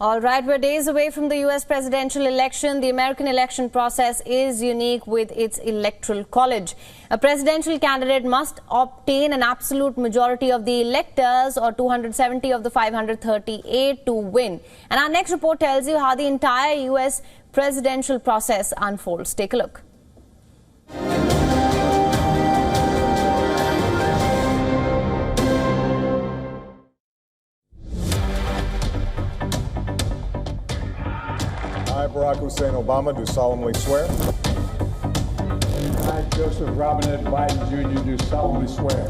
All right, we're days away from the U.S. presidential election. The American election process is unique with its electoral college. A presidential candidate must obtain an absolute majority of the electors, or 270 of the 538, to win. And our next report tells you how the entire U.S. presidential process unfolds. Take a look. I, Barack Hussein Obama, do solemnly swear. I, Joseph Robinette Biden Jr., do solemnly swear.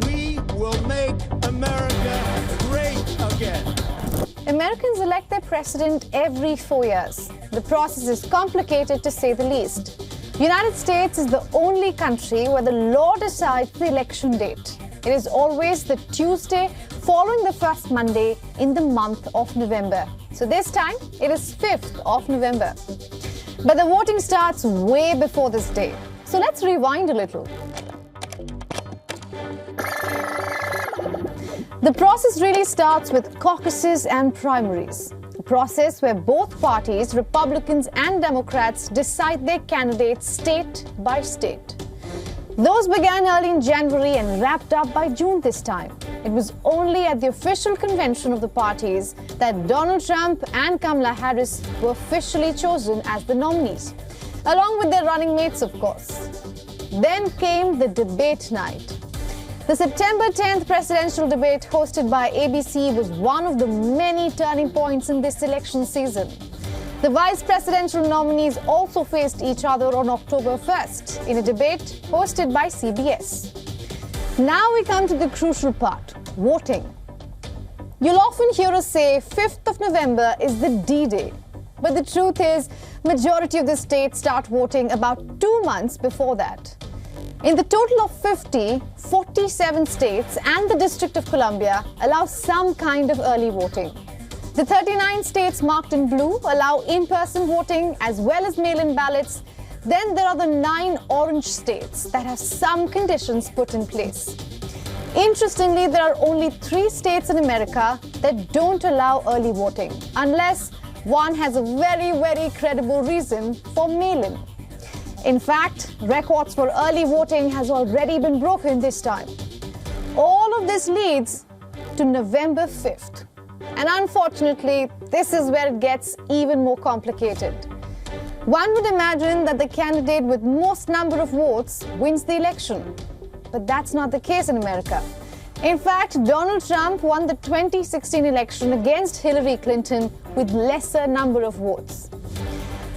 We will make America great again. Americans elect their president every 4 years. The process is complicated, to say the least. The United States is the only country where the law decides the election date. It is always the Tuesday following the first Monday in the month of November. So this time, it is 5th of November. But the voting starts way before this day. So let's rewind a little. The process really starts with caucuses and primaries, a process where both parties, Republicans and Democrats, decide their candidates state by state. Those began early in January and wrapped up by June this time. It was only at the official convention of the parties that Donald Trump and Kamala Harris were officially chosen as the nominees, along with their running mates, of course. Then came the debate night. The September 10th presidential debate hosted by ABC was one of the many turning points in this election season. The vice presidential nominees also faced each other on October 1st in a debate hosted by CBS. Now we come to the crucial part, voting. You'll often hear us say 5th of November is the D-Day. But the truth is, majority of the states start voting about 2 months before that. In the total of 50, 47 states and the District of Columbia allow some kind of early voting. The 39 states marked in blue allow in-person voting as well as mail-in ballots. Then there are the 9 orange states that have some conditions put in place. Interestingly, there are only 3 states in America that don't allow early voting, unless one has a very, very credible reason for mail-in. In fact, records for early voting has already been broken this time. All of this leads to November 5th. And unfortunately, this is where it gets even more complicated. One would imagine that the candidate with most number of votes wins the election. But that's not the case in America. In fact, Donald Trump won the 2016 election against Hillary Clinton with lesser number of votes.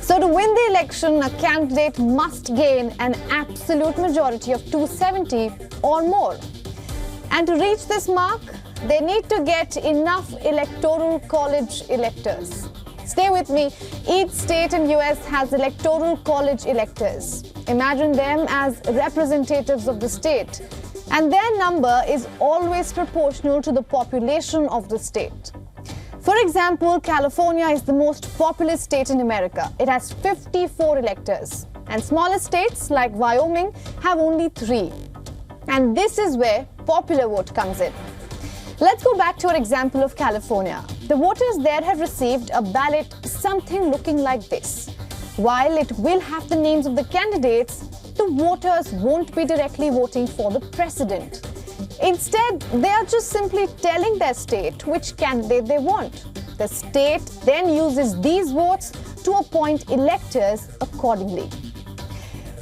So to win the election, a candidate must gain an absolute majority of 270 or more. And to reach this mark, they need to get enough electoral college electors. Stay with me. Each state in US has electoral college electors. Imagine them as representatives of the state. And their number is always proportional to the population of the state. For example, California is the most populous state in America. It has 54 electors. And smaller states like Wyoming have only 3. And this is where popular vote comes in. Let's go back to our example of California. The voters there have received a ballot something looking like this. While it will have the names of the candidates, the voters won't be directly voting for the president. Instead, they are just simply telling their state which candidate they want. The state then uses these votes to appoint electors accordingly.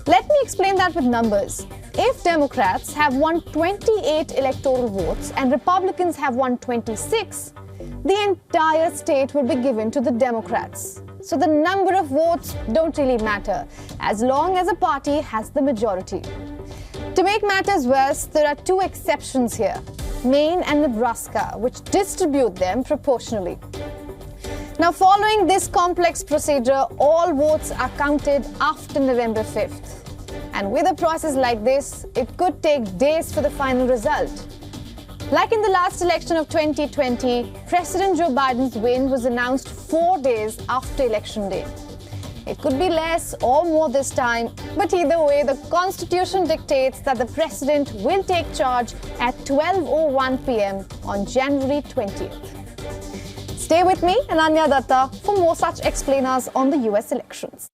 Let me explain that with numbers. If Democrats have won 28 electoral votes and Republicans have won 26, the entire state will be given to the Democrats. So the number of votes don't really matter, as long as a party has the majority. To make matters worse, there are 2 exceptions here, Maine and Nebraska, which distribute them proportionally. Now, following this complex procedure, all votes are counted after November 5th. And with a process like this, it could take days for the final result. Like in the last election of 2020, President Joe Biden's win was announced 4 days after Election Day. It could be less or more this time, but either way, the Constitution dictates that the President will take charge at 12:01 p.m. on January 20th. Stay with me, Ananya Datta, for more such explainers on the US elections.